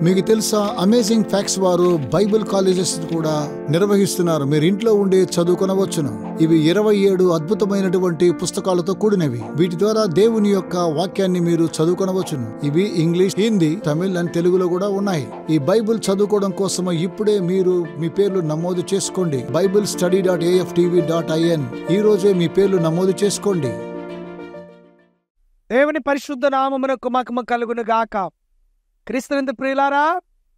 మీకు తెలుసా, amazing facts వారు బైబిల్ కాలేజెస్ కూడా నిర్వహిస్తున్నారు. మీరు ఇంట్లో ఉండి చదువుకొనవచ్చును. ఇవి 27 అద్భుతమైనటువంటి పుస్తకాలతో కూడినవి. వీటి ద్వారా దేవుని యొక్క వాక్యాన్ని మీరు చదువుకొనవచ్చును. ఇవి ఇంగ్లీష్, హిందీ, తమిళ్ అండ్ తెలుగులో కూడా ఉన్నాయి. ఈ బైబిల్ చదువుకోవడం కోసం ఇప్పుడే మీరు మీ పేర్లు నమోదు చేసుకోండి. BibleStudy.AFTV.in ఈ రోజే మీ పేర్లు నమోదు చేసుకోండి. దేవుని పరిశుద్ధ నామమునకు మహిమ కలుగును గాక. క్రీస్తునందు ప్రియులారా,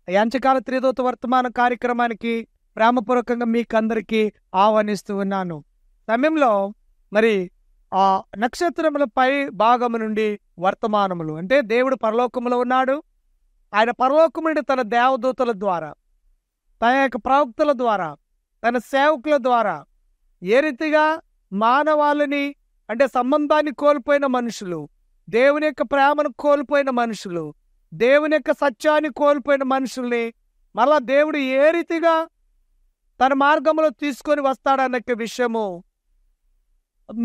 యాంచకాల త్రిదూత వర్తమాన కార్యక్రమానికి ప్రేమపూర్వకంగా మీకందరికీ ఆహ్వానిస్తూ ఉన్నాను. సమయంలో మరి ఆ నక్షత్రముల పై భాగము నుండి వర్తమానములు అంటే దేవుడు పరలోకములో ఉన్నాడు. ఆయన పరలోకము నుండి తన దేవదూతల ద్వారా, తన యొక్క ప్రవక్తల ద్వారా, తన సేవకుల ద్వారా ఏ రీతిగా మానవాళిని అంటే సంబంధాన్ని కోల్పోయిన మనుషులు, దేవుని యొక్క ప్రేమను కోల్పోయిన మనుషులు, దేవుని యొక్క సత్యాన్ని కోల్పోయిన మనుషుల్ని మళ్ళా దేవుడు ఏ రీతిగా తన మార్గంలో తీసుకొని వస్తాడన్న విషయము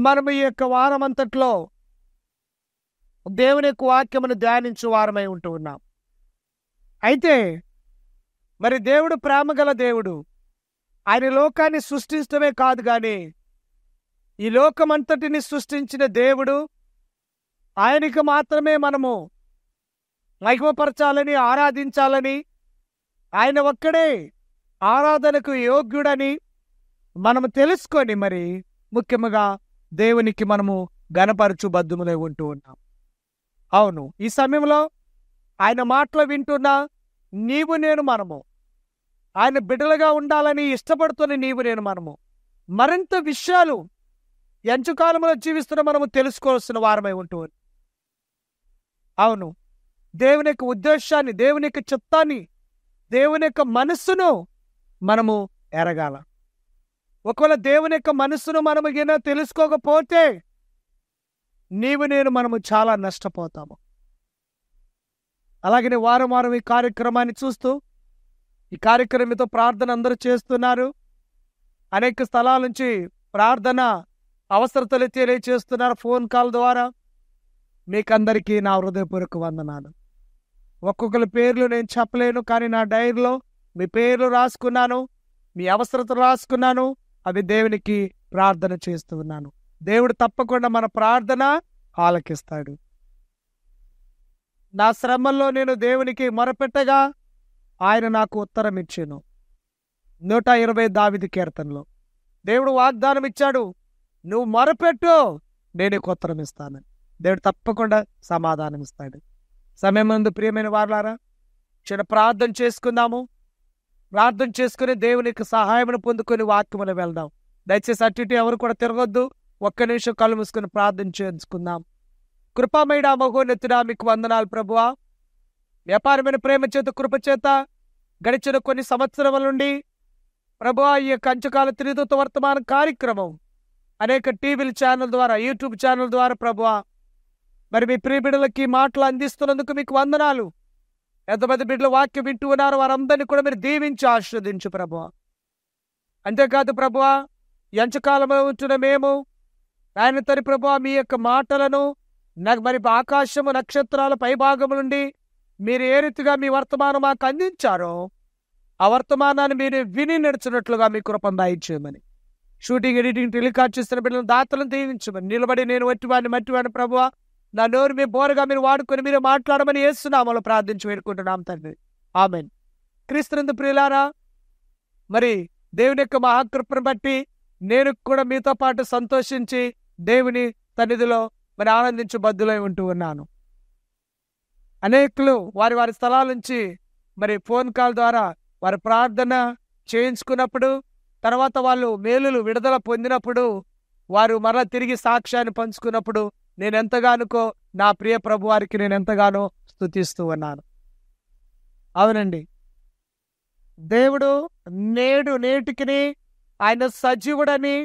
మనం ఈ యొక్క వారమంతట్లో దేవుని యొక్క వాక్యమును ధ్యానించు వారమై ఉంటూ ఉన్నాం. అయితే మరి దేవుడు ప్రేమగల దేవుడు. ఆయన లోకాన్ని సృష్టించడమే కాదు కానీ ఈ లోకమంతటిని సృష్టించిన దేవుడు. ఆయనకి మాత్రమే మనము మహిమపరచాలని, ఆరాధించాలని, ఆయన ఒక్కడే ఆరాధనకు యోగ్యుడని మనము తెలుసుకొని మరి ముఖ్యముగా దేవునికి మనము ఘనపరచు బద్ధములై ఉంటూ ఉన్నాం. అవును, ఈ సమయంలో ఆయన మాటలు వింటున్నా నీవు నేను మనము ఆయన బిడ్డలుగా ఉండాలని ఇష్టపడుతున్న నీవు నేను మనము మరింత విషయాలు ఎంచుకాలంలో జీవిస్తున్న మనము తెలుసుకోవాల్సిన వారమై ఉంటూ. అవును, దేవుని యొక్క ఉద్దేశాన్ని, దేవుని యొక్క చిత్తాన్ని, దేవుని యొక్క మనస్సును మనము ఎరగాల. ఒకవేళ దేవుని యొక్క మనస్సును మనము ఏదో తెలుసుకోకపోతే నీవు నేను మనము చాలా నష్టపోతాము. అలాగనే వారం వారం ఈ కార్యక్రమాన్ని చూస్తూ ఈ కార్యక్రమంతో ప్రార్థన అందరూ చేస్తున్నారు. అనేక స్థలాల నుంచి ప్రార్థన అవసరతలు తెలియచేస్తున్నారు ఫోన్ కాల్ ద్వారా. మీకందరికీ నా హృదయపూర్వక వందనాలు. ఒక్కొక్కరి పేర్లు నేను చెప్పలేను, కానీ నా డైరీలో మీ పేర్లు రాసుకున్నాను, మీ అవసరతలు రాసుకున్నాను. అవి దేవునికి ప్రార్థన చేస్తూ ఉన్నాను. దేవుడు తప్పకుండా మన ప్రార్థన ఆలకిస్తాడు. నా శ్రమల్లో నేను దేవునికి మొరపెట్టగా ఆయన నాకు ఉత్తరం ఇచ్చాను. 120 దావీదు కీర్తనలో దేవుడు వాగ్దానం ఇచ్చాడు, నువ్వు మొరపెట్టు నేను నీకు ఉత్తరం ఇస్తాను. దేవుడు తప్పకుండా సమాధానం ఇస్తాడు. సమయం ముందు ప్రియమైన వారులారా, చిన్న ప్రార్థన చేసుకుందాము. ప్రార్థన చేసుకుని దేవునికి సహాయమును పొందుకొని వాక్యమును వెళ్దాం. దయచేసి అటు ఇటు ఎవరు కూడా తిరగొద్దు. ఒక్క నిమిషం కళ్ళు మూసుకొని ప్రార్థన చేసుకుందాం. కృపామయుడా, మహోన్నతుడా, మీకు వందనాలు ప్రభువా. వ్యాపారమైన ప్రేమ చేత, కృప చేత గడిచిన కొన్ని సంవత్సరముల నుండి ప్రభువా ఈ యొక్క అంచకాల త్రిదూత వర్తమాన కార్యక్రమం అనేక టీవీల ఛానల్ ద్వారా, యూట్యూబ్ ఛానల్ ద్వారా ప్రభువా మరి మీ ప్రియ బిడ్డలకి మాటలు అందిస్తున్నందుకు మీకు వందనాలు. ఎంతమంది బిడ్డలు వాక్యం వింటూ ఉన్నారు వారందరినీ కూడా మీరు దీవించి ఆశీర్వదించు ప్రభువా. అంతేకాదు ప్రభువా, ఎంచకాలంలో ఉంటున్న మేము ఆయన తరి ప్రభువా మీ యొక్క మాటలను మరి ఆకాశము నక్షత్రాల పైభాగము నుండి మీరు ఏ రీతిగా మీ వర్తమానం మాకు అందించారో ఆ వర్తమానాన్ని మీరు విని నడుచున్నట్లుగా మీ కృపను దయచేయమని, షూటింగ్, ఎడిటింగ్, టెలికాస్ట్ చేస్తున్న బిడ్డలను దాతలను దీవించమని, నిలబడి నేను వట్టివాడిని మట్టివాడిని ప్రభువా నా నోరు మీ బోరగా మీరు వాడుకొని మీరు మాట్లాడమని యేసునామములో ప్రార్థించి వేడుకుంటున్నాం తండ్రి, ఆమేన్. క్రీస్తునందు ప్రియులారా, మరి దేవుని యొక్క మహాకృపను బట్టి నేను కూడా మీతో పాటు సంతోషించి దేవుని సన్నిధిలో మరి ఆనందించు బద్దులై ఉంటూ ఉన్నాను. అనేకులు వారి వారి స్థలాల నుంచి మరి ఫోన్ కాల్ ద్వారా వారి ప్రార్థన చేయించుకున్నప్పుడు, తర్వాత వాళ్ళు మేలులు విడుదల పొందినప్పుడు, వారు మరలా తిరిగి సాక్ష్యాన్ని పంచుకున్నప్పుడు నేను ఎంతగానో నా ప్రియ ప్రభు వారికి నేను ఎంతగానో స్తుతిస్తూ ఉన్నాను. అవునండి, దేవుడు నేటికి ఆయన సజీవుడని,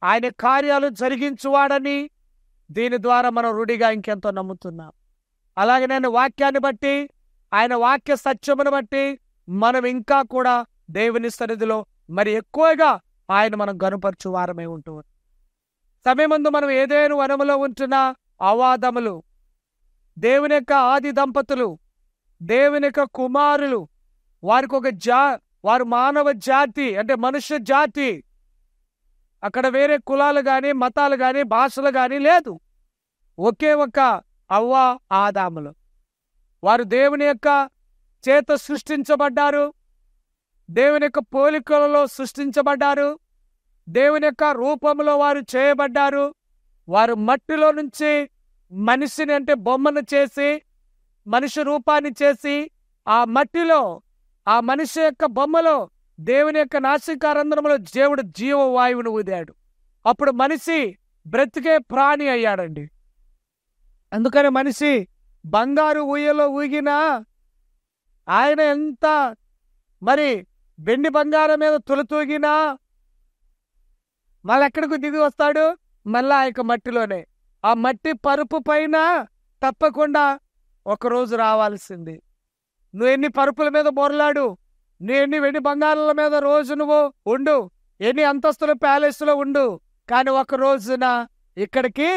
ఆయన కార్యాలు జరిగించువాడని దీని ద్వారా మనం రూఢిగా ఇంకెంతో నమ్ముతున్నాం. అలాగే నేను వాక్యాన్ని బట్టి, ఆయన వాక్య సత్యమును బట్టి మనం ఇంకా కూడా దేవుని సన్నిధిలో మరి ఎక్కువగా ఆయన మనం గనుపరచు వారమై ఉంటూ సమయమందు మనం ఏదేను వనములో ఉంటున్న అవాదములు, దేవుని యొక్క ఆది దంపతులు దేవుని యొక్క కుమారులు, వారికి ఒక వారు మానవ జాతి, అంటే మనుష్య జాతి. అక్కడ వేరే కులాలు గాని, మతాలు గాని, భాషలు గాని లేదు. ఒకే ఒక అవ్వ ఆదాములు. వారు దేవుని యొక్క చేత సృష్టించబడ్డారు, దేవుని యొక్క పోలికలలో సృష్టించబడ్డారు, దేవుని యొక్క రూపంలో వారు చేయబడ్డారు. వారు మట్టిలో నుంచి మనిషిని, అంటే బొమ్మను చేసి, మనిషి రూపాన్ని చేసి, ఆ మట్టిలో, ఆ మనిషి యొక్క బొమ్మలో దేవుని యొక్క నాసికారంధ్రంలో దేవుడు జీవవాయువును ఊదాడు. అప్పుడు మనిషి బ్రతికే ప్రాణి అయ్యాడండి. అందుకని మనిషి బంగారు ఊయలో ఊగినా, ఆయన ఎంత మరి వెండి బంగారం మీద తొలతూగినా మళ్ళీ ఎక్కడికి దిగి వస్తాడు? మళ్ళా ఆ యొక్క మట్టిలోనే. ఆ మట్టి పరుపు పైన తప్పకుండా ఒకరోజు రావాల్సింది. నువ్వు ఎన్ని పరుపుల మీద బొరలాడు, నువ్వు ఎన్ని వెండి బంగారాల మీద రోజు నువ్వు ఉండు, ఎన్ని అంతస్తుల ప్యాలెస్లో ఉండు, కానీ ఒక రోజున ఇక్కడికి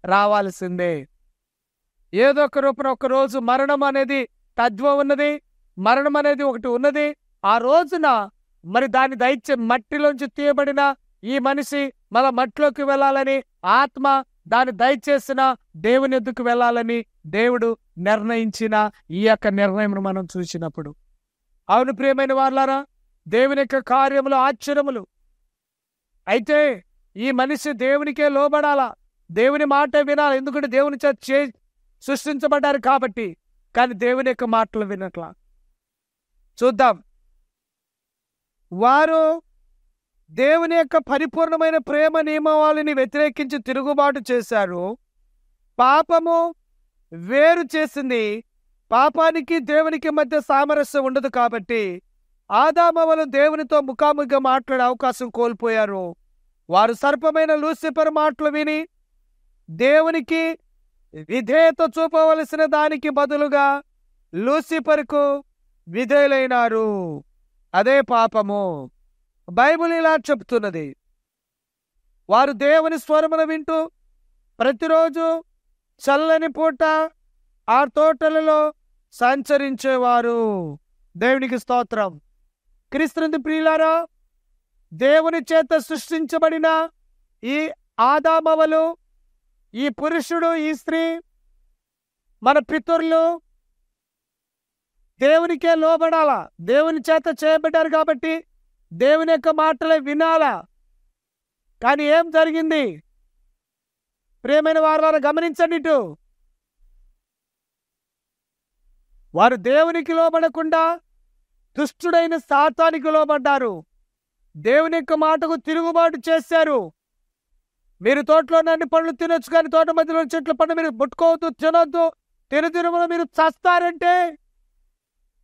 రావాల్సిందే. ఏదో ఒక రూపం ఒక రోజు మరణం అనేది తత్వం ఉన్నది, మరణం అనేది ఒకటి ఉన్నది. ఆ రోజున మరి దాన్ని దయచే మట్టిలోంచి తీయబడిన ఈ మనిషి మళ్ళా మట్టిలోకి వెళ్ళాలని, ఆత్మ దాన్ని దయచేసిన దేవుని ఎద్దుకు వెళ్ళాలని దేవుడు నిర్ణయించిన ఈ యొక్క నిర్ణయం మనం చూసినప్పుడు, అవును ప్రియమైన వారులారా, దేవుని యొక్క కార్యములు ఆశ్చర్యములు. అయితే ఈ మనిషి దేవునికే లోబడాలా, దేవుని మాట వినాలి. ఎందుకంటే దేవుని చేత సృష్టించబడ్డారు కాబట్టి. కానీ దేవుని యొక్క మాటలు వినట్లా. చూద్దాం. వారు దేవుని యొక్క పరిపూర్ణమైన ప్రేమ నియమావళిని వ్యతిరేకించి తిరుగుబాటు చేశారు. పాపము వేరు చేసింది. పాపానికి దేవునికి మధ్య సామరస్యం ఉండదు కాబట్టి ఆదామవలు దేవునితో ముఖాముఖిగా మాట్లాడే అవకాశం కోల్పోయారు. వారు సర్పమైన లూసిఫర్ మాటలు విని దేవునికి విధేయత చూపవలసిన దానికి బదులుగా లూసిఫర్కు విధేయులైనారు. అదే పాపము. బైబిల్ ఇలా చెప్తున్నది. వారు దేవుని స్వరమును వింటూ ప్రతిరోజు చల్లని పూట ఆ తోటలలో సంచరించేవారు. దేవునికి స్తోత్రం. క్రీస్తునందు ప్రియులారా, దేవుని చేత సృష్టించబడిన ఈ ఆదామవలు, ఈ పురుషుడు, ఈ స్త్రీ, మన పితరులు దేవునికే లోబడాలా. దేవుని చేత చేయబడ్డారు కాబట్టి దేవుని యొక్క మాటలే వినాలా. కానీ ఏం జరిగింది? ప్రియమైన వారు గమనించండి. ఇటు వారు దేవునికి లోబడకుండా దుష్టుడైన సాతానికి లోబడ్డారు. దేవుని యొక్క మాటకు తిరుగుబాటు చేశారు. మీరు తోటలో అన్ని పండ్లు తినొచ్చు, కానీ తోట మధ్యలో చెట్ల పండు మీరు ముట్టుకోవద్దు, తినొద్దు, తినదినమున మీరు చస్తారంటే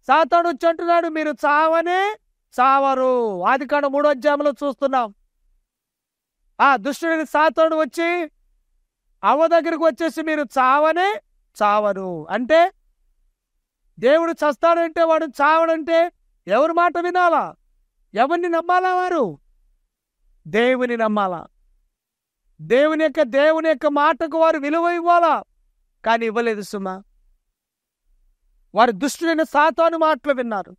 సాతాను వచ్చి అంటున్నాడు, మీరు చావనే చావరు. ఆదికాండం 3వ అధ్యాయంలో చూస్తున్నాం. ఆ దుష్టుడైన సాతాను వచ్చి అవ్వ దగ్గరకు వచ్చేసి మీరు చావనే చావరు అంటే, దేవుడు చస్తాడంటే వాడు చావడంటే ఎవరి మాట వినాలా? ఎవరిని నమ్మాలా? వారు దేవుని నమ్మాలా. దేవుని యొక్క మాటకు వారు విలువ ఇవ్వాలా. కానీ ఇవ్వలేదు సుమా. వారు దుష్టులైన సాతాను మాటలు విన్నారు.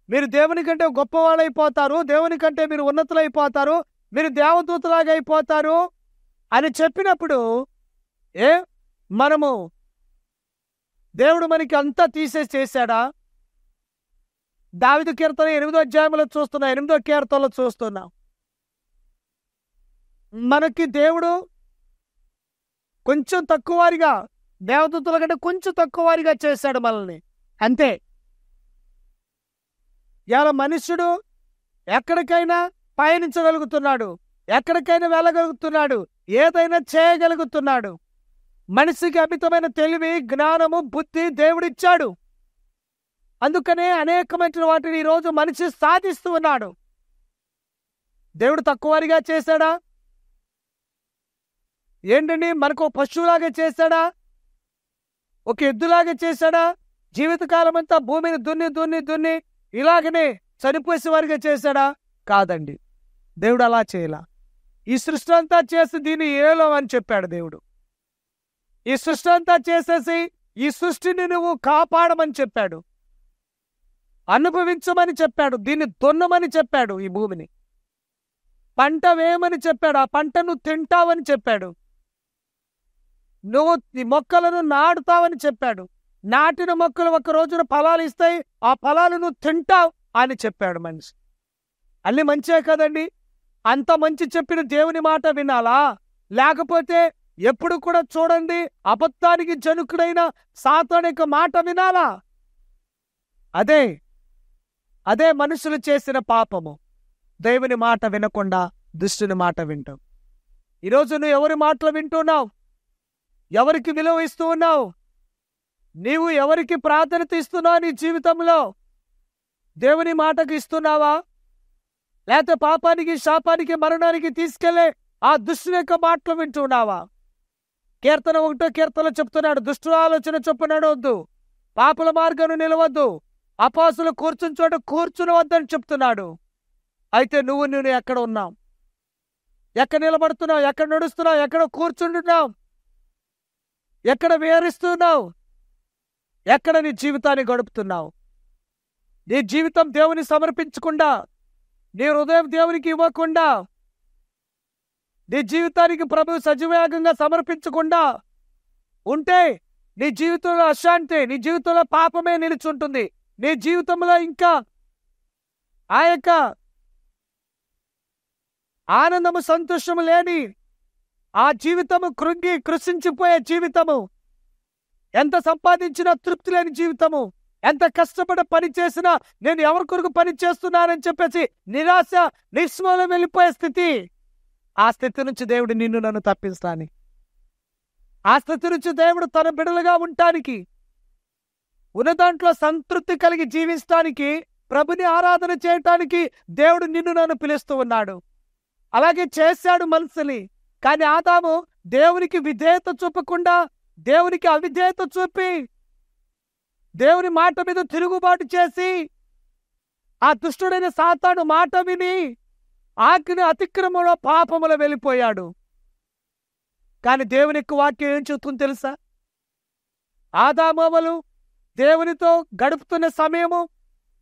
మీరు దేవుని కంటే గొప్పవాళ్ళైపోతారు, దేవుని కంటే మీరు ఉన్నతులైపోతారు, మీరు దేవదూతలాగా అయిపోతారు అని చెప్పినప్పుడు మనము దేవుడు మనకి అంతా తీసేసి చేశాడా? దావీదు కీర్తన 8వ అధ్యాయంలో చూస్తున్నాం, 8వ కీర్తనలో చూస్తున్నాం. మనకి దేవుడు కొంచెం తక్కువవారిగా, దేవదూతల కంటే కొంచెం తక్కువవారిగా చేశాడు మనల్ని, అంతే. ఇలా మనుష్యుడు ఎక్కడికైనా పయనించగలుగుతున్నాడు, ఎక్కడికైనా వెళ్ళగలుగుతున్నాడు, ఏదైనా చేయగలుగుతున్నాడు. మనిషికి అమితమైన తెలివి, జ్ఞానము, బుద్ధి దేవుడిచ్చాడు. అందుకనే అనేకమైన వాటిని ఈరోజు మనిషి సాధిస్తూ ఉన్నాడు. దేవుడు తక్కువవారిగా చేశాడా? ఏంటండి, మనకు పశువులాగా చేశాడా? ఒక ఎద్దులాగా చేశాడా? జీవితకాలం అంతా భూమిని దున్ని దున్ని దున్ని ఇలాగనే చనిపోసే వారిగా చేశాడా? కాదండి, దేవుడు అలా చేయలా. ఈ సృష్టి అంతా చేసి దీన్ని ఏలో అని చెప్పాడు దేవుడు. ఈ సృష్టి అంతా చేసేసి ఈ సృష్టిని నువ్వు కాపాడమని చెప్పాడు, అనుభవించమని చెప్పాడు, దీన్ని దున్నమని చెప్పాడు, ఈ భూమిని పంట వేయమని చెప్పాడు, ఆ పంటను తింటావని చెప్పాడు, నువ్వు ఈ మొక్కలను నాటుతావని చెప్పాడు, నాటిన మొక్కలు ఒక రోజున ఫలాలు ఇస్తాయి, ఆ ఫలాలు నువ్వు తింటావు అని చెప్పాడు మనిషి. అన్ని మంచే కదండి. అంత మంచి చెప్పిన దేవుని మాట వినాలా? లేకపోతే ఎప్పుడు కూడా చూడండి అబద్ధానికి జనుకుడైన సాతాను యొక్క మాట వినాలా? అదే మనుషులు చేసిన పాపము. దేవుని మాట వినకుండా దుష్టుని మాట వింటాం. ఈరోజు నువ్వు ఎవరి మాటలు వింటున్నావు? ఎవరికి విలువ ఇస్తూ ఉన్నావు? నీవు ఎవరికి ప్రాధాన్యత ఇస్తున్నావు? నీ జీవితంలో దేవుని మాటకు ఇస్తున్నావా, లేకపోతే పాపానికి, శాపానికి, మరణానికి తీసుకెళ్లే ఆ దుష్టుని యొక్క మాటలు వింటున్నావా? కీర్తన 1వ కీర్తనలో చెప్తున్నాడు, దుష్టుల ఆలోచన చొప్పున నడవద్దు, పాపుల మార్గాన్ని నిలవద్దు, అపవాసులు కూర్చుని చోట కూర్చునవద్దని చెప్తున్నాడు. అయితే నువ్వు ఎక్కడ ఉన్నావు? ఎక్కడ నిలబడుతున్నావు? ఎక్కడ నడుస్తున్నావు? ఎక్కడ కూర్చుంటున్నావు? ఎక్కడ విహరిస్తున్నావు? ఎక్కడ నీ జీవితాన్ని గడుపుతున్నావు? నీ జీవితం దేవుని సమర్పించకుండా, నీ హృదయం దేవునికి ఇవ్వకుండా, నీ జీవితానికి ప్రభు సజీవయాగంగా సమర్పించకుండా ఉంటే నీ జీవితంలో అశాంతి, నీ జీవితంలో పాపమే నిలుచుంటుంది. నీ జీవితంలో ఇంకా ఆ యొక్క ఆనందము, సంతోషము లేని ఆ జీవితము కృంగి కృషించిపోయే జీవితము, ఎంత సంపాదించినా తృప్తి లేని జీవితము, ఎంత కష్టపడి పని చేసినా నేను ఎవరి కొరకు పని చేస్తున్నానని చెప్పేసి నిరాశ, నిస్మూలం వెళ్ళిపోయే స్థితి. ఆ స్థితి నుంచి దేవుడు నిన్ను నన్ను తప్పిస్తానికి, ఆ స్థితి నుంచి దేవుడు తన బిడ్డలుగా ఉండటానికి, ఉన్న దాంట్లో సంతృప్తి కలిగి జీవించడానికి, ప్రభుని ఆరాధన చేయటానికి దేవుడు నిన్ను నన్ను పిలుస్తూ ఉన్నాడు. అలాగే చేశాడు మనుషుని. కానీ ఆదాము దేవునికి విధేయత చూపకుండా, దేవునికి అవిధేయత చూపి, దేవుని మాట మీద తిరుగుబాటు చేసి, ఆ దుష్టుడైన సాతాను మాట విని ఆజ్ఞ అతిక్రమంలో పాపములో వెళ్ళిపోయాడు. కానీ దేవుని యొక్క వాక్యం ఏం చెప్తుంది తెలుసా? ఆదామవలు దేవునితో గడుపుతున్న సమయము,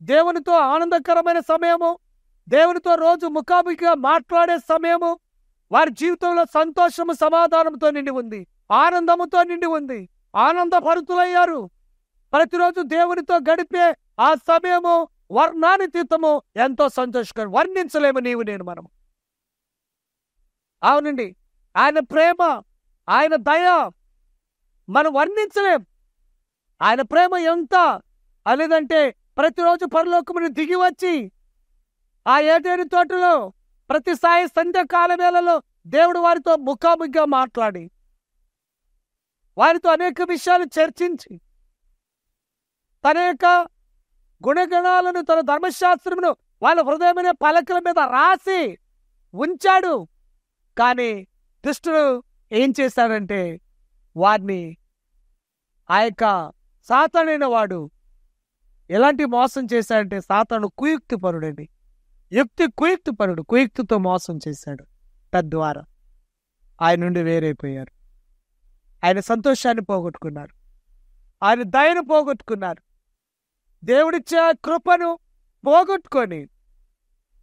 దేవునితో ఆనందకరమైన సమయము, దేవునితో రోజు ముఖాముఖిగా మాట్లాడే సమయము, వారి జీవితంలో సంతోషము, సమాధానంతో నిండి ఉంది, ఆనందముతో నిండి ఉంది, ఆనందభరితులయ్యారు. ప్రతిరోజు దేవునితో గడిపే ఆ సమయము వర్ణానితీతము, ఎంతో సంతోషకరం, వర్ణించలేము నీవు నేను మనము. అవునండి, ఆయన ప్రేమ, ఆయన దయ మనం వర్ణించలేం. ఆయన ప్రేమ ఎంత అనేదంటే ప్రతిరోజు పరలోకముని దిగి వచ్చి ఆ ఏదైనా తోటలో ప్రతి సాయి సంధ్యాకాల వేళలో దేవుడు వారితో ముఖాముఖిగా మాట్లాడి, వారితో అనేక విషయాలు చర్చించి, తన యొక్క గుణగణాలను, తన ధర్మశాస్త్రమును వాళ్ళ హృదయమైన పలకల మీద రాసి ఉంచాడు. కానీ దుష్టుడు ఏం చేశాడంటే వారిని, ఆ యొక్క సాతానైన వాడు ఎలాంటి మోసం చేశాడంటే, సాతాను కుయుక్తిపరుడండి, కుయుక్తిపరుడు, కుయుక్తితో మోసం చేశాడు. తద్వారా ఆయన నుండి వేరైపోయారు. ఆయన సంతోషాన్ని పోగొట్టుకున్నారు, ఆయన దయను పోగొట్టుకున్నారు, దేవుడిచ్చే కృపను పోగొట్టుకొని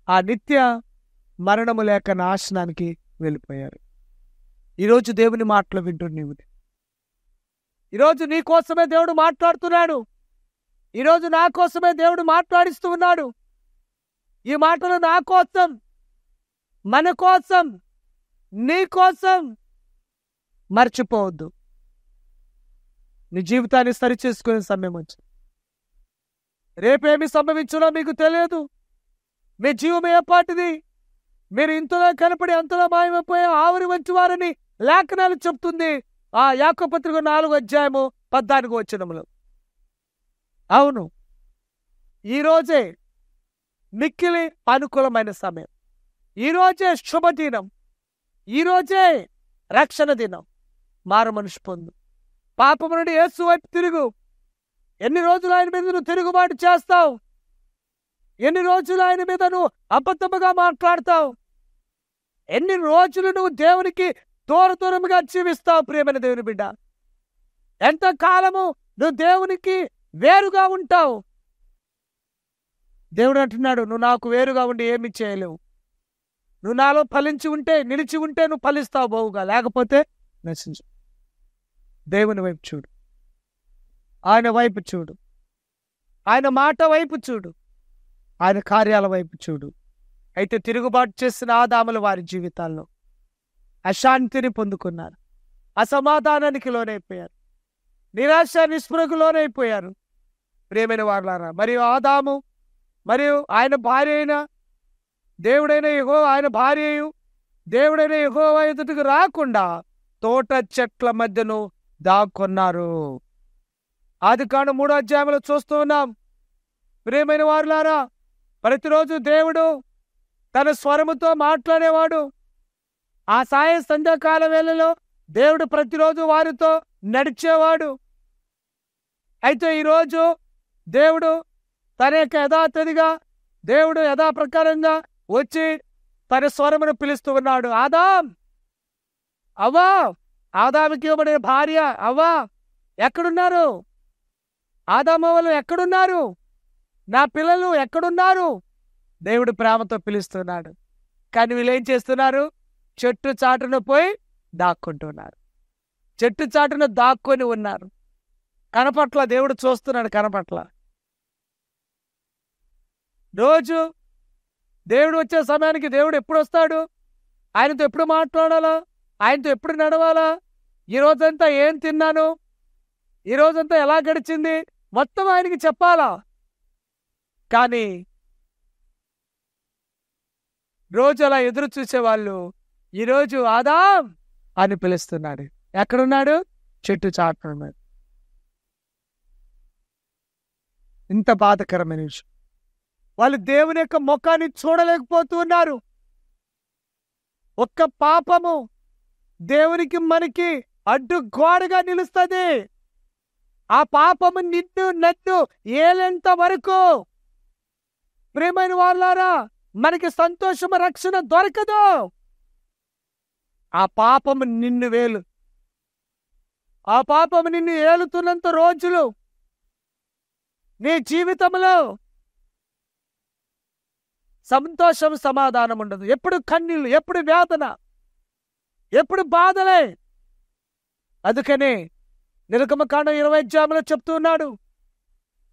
ఆ నిత్య మరణము లేక నాశనానికి వెళ్ళిపోయారు. ఈరోజు దేవుని మాటలు వింటున్నావు. ఈరోజు నీ కోసమే దేవుడు మాట్లాడుతున్నాడు. ఈరోజు నా కోసమే దేవుడు మాట్లాడిస్తూ ఉన్నాడు. ఈ మాటలు నా కోసం, మన కోసం, నీ కోసం. మర్చిపోవద్దు, నీ జీవితాన్ని సరిచేసుకునే సమయం వచ్చింది. రేపేమి సంభవించునో మీకు తెలియదు. మీ జీవం ఏపాటిది? మీరు ఇంతలో కనపడి అంతలో మాయమైపోయే ఆవిరి వంటి వారని లేఖనాలు చెప్తుంది. ఆ యాకోబు పత్రిక 4:14 అవును, ఈరోజే మిక్కిలి అనుకూలమైన సమయం, ఈరోజే శుభదినం, ఈరోజే రక్షణ దినం. మారు మనసు పొందు, పాపము నుండి యేసు వైపు తిరుగు. ఎన్ని రోజులు ఆయన మీద నువ్వు తిరుగుబాటు చేస్తావు? ఎన్ని రోజులు ఆయన మీద నువ్వు అబద్ధముగా మాట్లాడతావు? ఎన్ని రోజులు నువ్వు దేవునికి దూరముగా జీవిస్తావు? ప్రియమైన దేవుని బిడ్డ, ఎంతకాలము నువ్వు దేవునికి వేరుగా ఉంటావు? దేవుడు అంటున్నాడు, నువ్వు నాకు వేరుగా ఉండి ఏమి చేయలేవు. నువ్వు నాలో ఫలించి ఉంటే, నిలిచి ఉంటే నువ్వు ఫలిస్తావు బహుగా, లేకపోతే నశించు. దేవుని వైపు చూడు, ఆయన వైపు చూడు, ఆయన మాట వైపు చూడు, ఆయన కార్యాల వైపు చూడు. అయితే తిరుగుబాటు చేసిన ఆదాములు వారి జీవితాల్లో అశాంతిని పొందుకున్నారు, అసమాధానానికి లోనైపోయారు, నిరాశ నిస్పృహకు లోనైపోయారు. ప్రియమైన వారలారా, మరియు ఆదాము మరియు ఆయన భార్య అయిన దేవుడైన యెహోవా, ఆయన భార్యయు దేవుడైన యెహోవా ఎదుటకు రాకుండా తోట చెట్ల మధ్యను దాక్కున్నారు. ఆదికాండం 3వ అధ్యాయంలో చూస్తూ ఉన్నాం. ప్రియమైన వారలారా, ప్రతిరోజు దేవుడు తన స్వరముతో మాట్లాడేవాడు. ఆ సంధ్యాకాల వేళలో దేవుడు ప్రతిరోజు వారితో నడిచేవాడు. అయితే ఈరోజు దేవుడు తన యొక్క యథాతథిగా, దేవుడు యథాప్రకారంగా వచ్చి తన స్వరమును పిలుస్తూ ఉన్నాడు. ఆదాం, అవ్వా, ఆదాముకి ఇవ్వబడిన భార్య అవ్వా ఎక్కడున్నారు? ఆదామవ్వలు ఎక్కడున్నారు? నా పిల్లలు ఎక్కడున్నారు? దేవుడు ప్రేమతో పిలుస్తున్నాడు. కానీ వీళ్ళు ఏం చేస్తున్నారు? చెట్టు చాటున పోయి దాక్కుంటున్నారు. చెట్టు చాటున దాక్కొని ఉన్నారు. కనపట్ల, దేవుడు చూస్తున్నాడు, కనపట్ల. రోజు దేవుడు వచ్చే సమయానికి దేవుడు ఎప్పుడు వస్తాడు? ఆయనతో ఎప్పుడు మాట్లాడాలా? ఆయనతో ఎప్పుడు నడవాలా? ఈ రోజంతా ఏం తిన్నాను, ఈ రోజంతా ఎలా గడిచింది, మొత్తం ఆయనకి చెప్పాలా? కానీ రోజు అలా ఎదురు చూసేవాళ్ళు ఈరోజు ఆదాం అని పిలుస్తున్నాడు. ఎక్కడున్నాడు? చెట్టు చాటున్నాడు. ఇంత బాధకరమైన విషయం. వాళ్ళు దేవుని యొక్క ముఖాన్ని చూడలేకపోతున్నారు. ఒక్క పాపము దేవునికి మనకి అడ్డు గోడగా నిలుస్తుంది. ఆ పాపము నిన్ను నన్ను ఏలేంత వరకు ప్రియమైన వాళ్ళారా మనకి సంతోషము, రక్షణ దొరకదు. ఆ పాపము నిన్ను వేలు, ఆ పాపము నిన్ను ఏలుతున్నంత రోజులు నీ జీవితంలో సంతోషం, సమాధానం ఉండదు. ఎప్పుడు కన్నీళ్ళు, ఎప్పుడు వేదన, ఎప్పుడు బాధలే. అందుకనే నిర్గమకాండం 20వ అధ్యాయంలో చెప్తున్నాడు,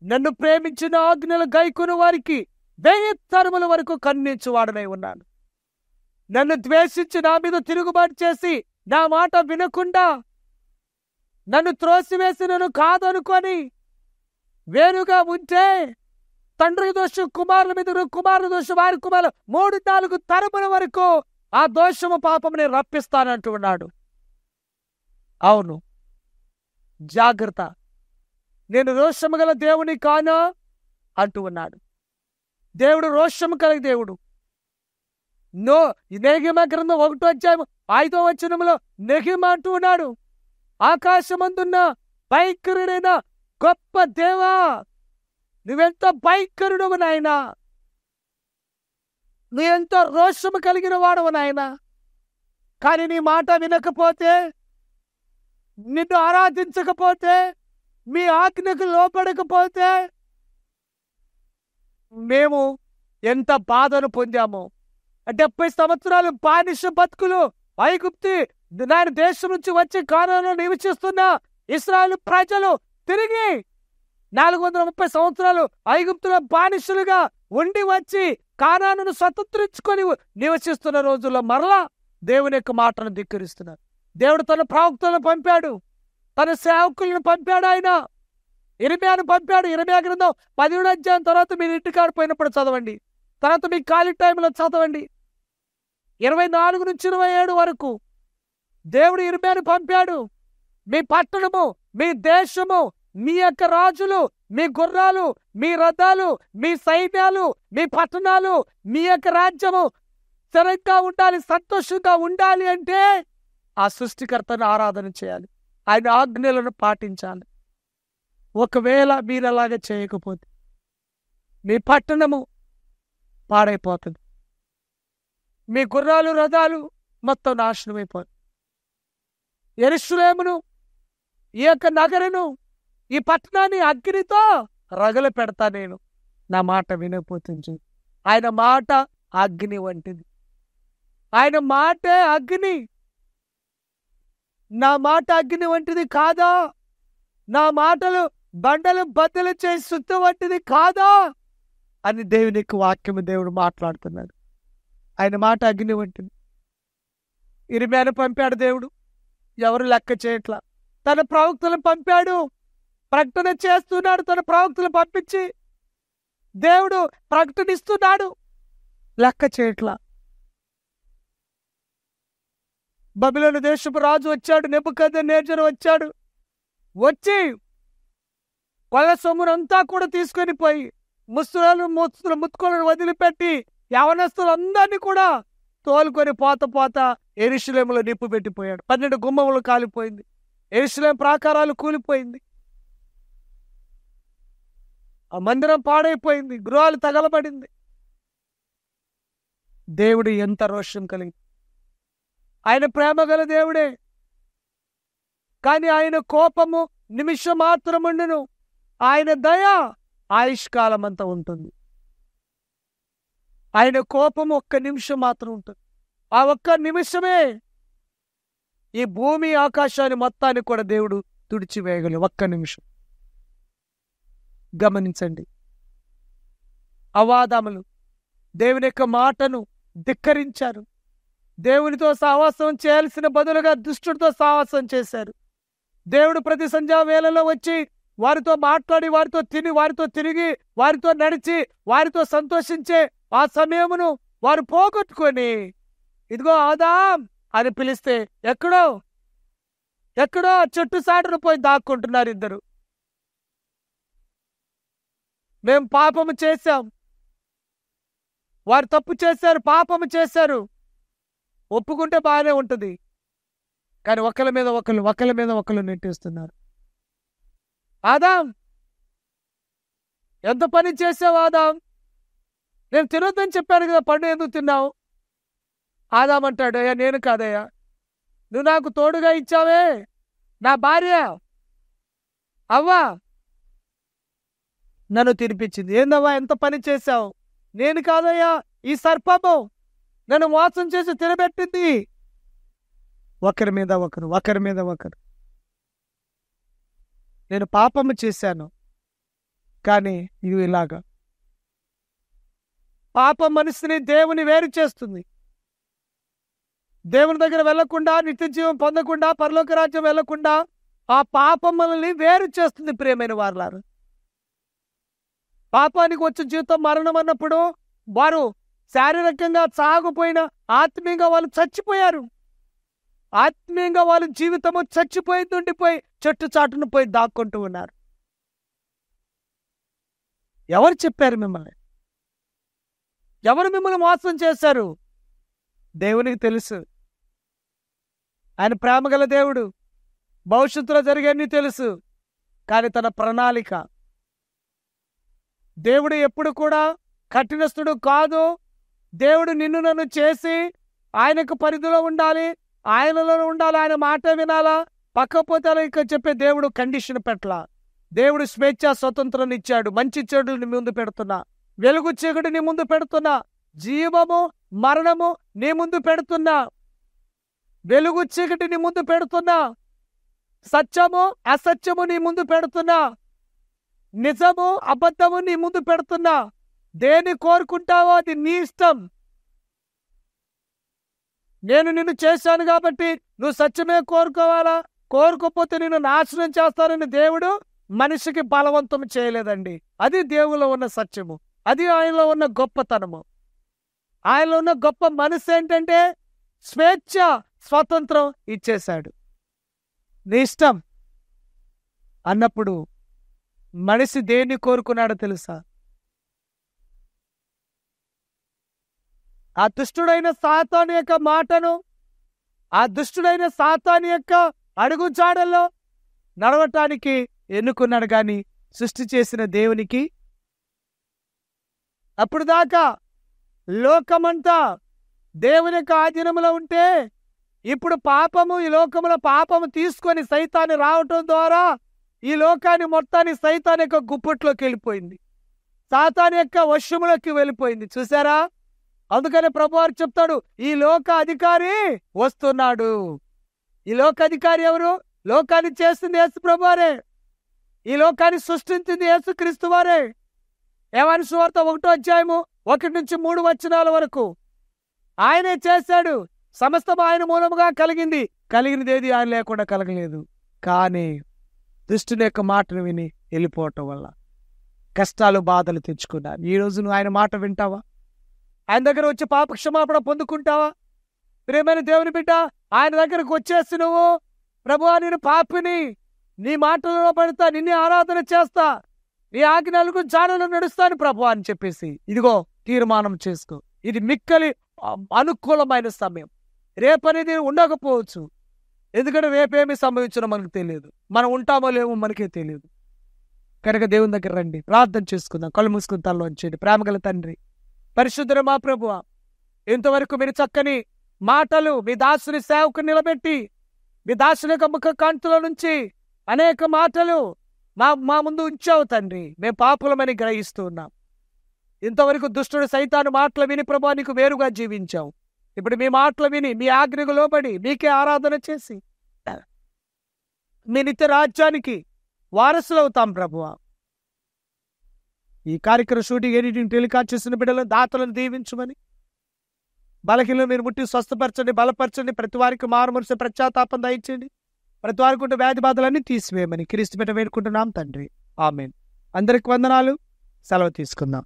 నన్ను ప్రేమించిన ఆజ్ఞలు గైకొను వారికి 1000 తరముల వరకు కన్నించువాడనై ఉన్నాను. నన్ను ద్వేషించి నా మీద తిరుగుబాటు చేసి నా మాట వినకుండా నన్ను త్రోసివేసి నన్ను కాదనుకొని వేరుగా ఉంటే తండ్రి దోషం కుమారుల మీద, కుమారుల దోషం వారి కుమారులు 3-4 తరముల వరకు ఆ దోషము పాపముని రప్పిస్తానంటూ ఉన్నాడు. అవును, జాగ్రత్త, నేను రోషము గల దేవుని కానా అంటూ ఉన్నాడు. దేవుడు రోషము కలిగి దేవుడు. నెహెమీయా గ్రంథం 1వ అధ్యాయం 5వ వచనంలో నెహెమీయా అంటూ ఉన్నాడు, ఆకాశమందున్న భయంకరుడైన గొప్ప దేవా, నువ్వెంత భయంకరుడవు నాయనా, నువ్వెంతో రోషము కలిగిన వాడవు నాయనా. కానీ నీ మాట వినకపోతే, నిన్ను ఆరాధించకపోతే, మీ ఆజ్ఞకు లోపడకపోతే మేము ఎంత బాధను పొందాము. 70 సంవత్సరాలు బానిస బతుకులు, ఐగుప్తి నాయన దేశం నుంచి వచ్చి కానానులో నివసిస్తున్న ఇశ్రాయేలు ప్రజలు తిరిగి 430 సంవత్సరాలు ఐగుప్తులో బానిసలుగా ఉండి వచ్చి కానానును స్వతంత్రించుకొని నివసిస్తున్న రోజుల్లో మరలా దేవుని యొక్క మాటను ధిక్కరిస్తున్నారు. దేవుడు తన ప్రవక్తలను పంపాడు, తన సేవకులను పంపాడు, ఆయన ఇర్మీయాను పంపాడు. ఇర్మీయా గ్రంథం 17వ అధ్యాయం తర్వాత మీరు ఇంటికాడ పోయినప్పుడు చదవండి, తర్వాత మీ ఖాళీ టైంలో చదవండి. 24 నుంచి 27 వరకు దేవుడు ఇర్మీయాను పంపాడు. మీ పట్టణము, మీ దేశము, మీ యొక్క రాజులు, మీ గుర్రాలు, మీ రథాలు, మీ సైన్యాలు, మీ పట్టణాలు, మీ యొక్క రాజ్యము స్థిరంగా ఉండాలి, సంతోషంగా ఉండాలి అంటే ఆ సృష్టికర్తను ఆరాధన చేయాలి, ఆయన ఆజ్ఞలను పాటించాలి. ఒకవేళ మీరు అలాగే చేయకపోతే మీ పట్టణము పాడైపోతుంది, మీ గుర్రాలు, రథాలు మొత్తం నాశనమైపోతుంది. యెరూషలేమును ఈ యొక్క నగరును, ఈ పట్టణాన్ని అగ్నితో రగలు పెడతా నేను, నా మాట వినకపోతుంది. ఆయన మాట అగ్ని వంటిది. ఆయన మాటే అగ్ని. నా మాట అగ్ని వంటిది కాదా? నా మాటలు బండలు బద్దలు చేసి సుత్తు వంటిది కాదా అని దేవునికి వాక్యము దేవుడు మాట్లాడుతున్నాడు. ఆయన మాట అగ్ని వంటిది. ఇర్మీయాను పంపాడు దేవుడు, ఎవరు లెక్క చేయట్లా. తన ప్రవక్తలను పంపాడు, ప్రకటన చేస్తున్నాడు. తన ప్రవక్తలు పంపించి దేవుడు ప్రకటనిస్తున్నాడు, లెక్క చేయట్లా. బబిలోను దేశపు రాజు వచ్చాడు, నెబుకద్నెజరు వచ్చాడు. వచ్చి కొల్ల సొమ్మునంతా కూడా తీసుకొని పోయి ముత్తులను వదిలిపెట్టి యవనస్తులందరినీ కూడా తోలుకొని పోత యెరూషలేములో నిప్పు పెట్టిపోయాడు. 12 గుమ్మములు కాలిపోయింది. యెరూషలేము ప్రాకారాలు కూలిపోయింది. ఆ మందిరం పాడైపోయింది. గృహాలు తగలబడింది. దేవుడు ఎంత రోషం కలిగి, ఆయన ప్రేమ గల దేవుడే, కానీ ఆయన కోపము నిమిషం మాత్రముండును, ఆయన దయ ఆయుష్కాలం అంతా ఉంటుంది. ఆయన కోపం ఒక్క నిమిషం మాత్రం ఉంటుంది. ఆ ఒక్క నిమిషమే ఈ భూమి ఆకాశాన్ని మొత్తాన్ని కూడా దేవుడు తుడిచివేయగలడు. ఒక్క నిమిషం. గమనించండి, అవాదములు దేవుని యొక్క మాటను ధిక్కరించారు. దేవునితో సహవాసం చేయాల్సిన బదులుగా దుష్టుడితో సహవాసం చేశారు. దేవుడు ప్రతి సంధ్యా వేళలో వచ్చి వారితో మాట్లాడి, వారితో తిని, వారితో తిరిగి, వారితో నడిచి, వారితో సంతోషించే ఆ సమయమును వారు పోగొట్టుకొని, ఇదిగో ఆదాం అని పిలిస్తే ఎక్కడో చెట్టు సాటును పోయి దాక్కుంటున్నారు ఇద్దరు. మేము పాపము చేశాం, వారు తప్పు చేశారు, పాపము చేశారు, ఒప్పుకుంటే బాగానే ఉంటుంది. కానీ ఒకళ్ళ మీద ఒకళ్ళు నెట్టేస్తున్నారు. ఆదాం, ఎంత పని చేసావు ఆదాం? నేను తినొద్దని చెప్పాను కదా, పండు ఎందుకు తిన్నావు? ఆదాం అంటాడు, అయ్యా నేను కాదయ్యా, నువ్వు నాకు తోడుగా ఇచ్చావే, నా భార్య అవ్వా నన్ను తినిపించింది. ఏందవ్వా ఎంత పని చేశావు? నేను కాదయ్యా, ఈ సర్పము నన్ను మోసం చేసి తినబెట్టింది. ఒకరి మీద ఒకరు. నేను పాపము చేశాను, కానీ ఇది ఇలాగా. పాపం మనిషిని దేవుని వేరు చేస్తుంది. దేవుని దగ్గర వెళ్లకుండా, నిత్య జీవం పొందకుండా, పరలోక రాజ్యం వెళ్లకుండా ఆ పాపం మనల్ని వేరు చేస్తుంది. ప్రియమైన వారలారా, పాపానికి వచ్చే జీవితం మరణం అన్నప్పుడు వారు శారీరకంగా సాగుపోయిన ఆత్మీయంగా వాళ్ళు చచ్చిపోయారు. ఆత్మీయంగా వాళ్ళ జీవితము చచ్చిపోయి ఉండిపోయి చెట్టు చాటును పోయి దాక్కుంటూ ఉన్నారు. ఎవరు చెప్పారు మిమ్మల్ని? ఎవరు మిమ్మల్ని మోసం చేశారు? దేవునికి తెలుసు. ఆయన ప్రేమగల దేవుడు, భవిష్యత్తులో జరిగేన్ని తెలుసు. కానీ తన ప్రణాళిక, దేవుడు ఎప్పుడు కూడా కఠినస్తుడు కాదు. దేవుడు నిన్ను నన్ను చేసి ఆయనకు పరిధిలో ఉండాలి, ఆయనలో ఉండాలి, ఆయన మాట వినాలా, పక్కపోతే ఇక చెప్పే దేవుడు కండిషన్ పెట్టలా. దేవుడు స్వేచ్ఛ స్వతంత్రాన్ని ఇచ్చాడు. మంచి చెడులు నీ ముందు పెడుతున్నా, వెలుగు చీకటి నీ ముందు పెడుతున్నా, జీవము మరణము నీ ముందు పెడుతున్నా, వెలుగు చీకటి నీ ముందు పెడుతున్నా, సత్యము అసత్యము నీ ముందు పెడుతున్నా, నిజము అబద్ధము నీ ముందు పెడుతున్నా. దేన్ని కోరుకుంటావో అది నీ ఇష్టం. నేను నిన్ను చేశాను కాబట్టి నువ్వు సత్యమే కోరుకోవాలా? కోరుకోపోతే నిన్ను నాశనం చేస్తానని దేవుడు మనిషికి బలవంతం చేయలేదండి. అది దేవులో ఉన్న సత్యము, అది ఆయనలో ఉన్న గొప్పతనము. ఆయనలో ఉన్న గొప్ప మనసు ఏంటంటే స్వేచ్ఛ, స్వతంత్రం ఇచ్చేశాడు. నీ ఇష్టం అన్నప్పుడు మనిషి దేన్ని కోరుకున్నాడో తెలుసా? ఆ దుష్టుడైన సాతాను యొక్క మాటను, ఆ దుష్టుడైన సాతాను యొక్క అడుగుజాడల్లో నడవటానికి ఎన్నుకున్నాడు. గాని సృష్టి చేసిన దేవునికి అప్పుడు దాకా లోకమంతా దేవుని యొక్క ఆధీనంలో ఉంటే ఇప్పుడు పాపము, ఈ లోకములో పాపము తీసుకొని సైతాన్ని రావటం ద్వారా ఈ లోకాన్ని మొత్తాన్ని సైతాన్ యొక్క గుప్పట్లోకి వెళ్ళిపోయింది, సాతాన్ యొక్క వశములోకి వెళ్ళిపోయింది. చూసారా? అందుకని ప్రభువారు చెప్తాడు, ఈ లోక అధికారి వస్తున్నాడు. ఈ లోక అధికారి ఎవరు? లోకాన్ని చేస్తుంది యేసు ప్రభువారే. ఈ లోకాన్ని సృష్టించింది యేసుక్రీస్తు వారే. యోహాను సువార్త 1:1-3 వరకు ఆయనే చేశాడు. సమస్తం ఆయన మూలముగా కలిగినది ఏది ఆయన లేకుండా కలగలేదు. కానీ దుష్టుని యొక్క మాటను విని వెళ్ళిపోవటం వల్ల కష్టాలు, బాధలు తెచ్చుకున్నారు. ఈ రోజు నువ్వు ఆయన మాట వింటావా? ఆయన దగ్గర వచ్చి పాప క్షమాపణ పొందుకుంటావా? ప్రియమైన దేవుని బిడ్డ, ఆయన దగ్గరకు వచ్చేసి నువ్వు, ప్రభువా నేను పాపిని, నీ మాటలలో పడతా, నిన్నే ఆరాధన చేస్తా, నీ ఆజ్ఞలకు జాడలో నడుస్తాను ప్రభువా అని చెప్పేసి ఇదిగో తీర్మానం చేసుకో. ఇది మిక్కలి అనుకూలమైన సమయం. రేపనేది ఉండకపోవచ్చు, ఎందుకంటే రేపేమి సంభవించడం మనకు తెలియదు, మనం ఉంటామో లేమో మనకే తెలియదు. కనుక దేవుని దగ్గర రండి, ప్రార్థన చేసుకుందాం. కళ్ళు మూసుకుని తలలో ఉంచండి. ప్రేమగల తండ్రి, పరిశుద్ధుల మా ప్రభువా, ఇంతవరకు మీరు చక్కని మాటలు మీ దాసుని సేవకు నిలబెట్టి, మీ దాసుని యొక్క ముఖ కాంతుల నుంచి అనేక మాటలు మా ముందు ఉంచావు తండ్రి. మేము పాపులమని గ్రహిస్తూ ఉన్నాం. ఇంతవరకు దుష్టుడు సైతాను మాటలు విని ప్రభువా నీకు వేరుగా జీవించావు. ఇప్పుడు మీ మాటలు విని మీ ఆజ్ఞకు లోబడి మీకే ఆరాధన చేసి మీ నిత్య రాజ్యానికి వారసులవుతాం ప్రభువా. ఈ కార్యక్రమ షూటింగ్ ఎడిటింగ్ టెలికాస్ట్ చేసిన బిడ్డలను, దాతలను దీవించమని, బలహీనలు మీరు ముట్టి స్వస్థపరచండి, బలపరచండి. ప్రతి వారికి మారుమనసు పశ్చాత్తాపం దయచేయండి. ప్రతి వారికి ఉంటే వ్యాధి బాధలన్నీ తీసివేయమని క్రీస్తు బిడ్డ వేడుకుంటున్నాం తండ్రి. ఆమేన్. అందరికి వందనాలు. సెలవు తీసుకుందాం.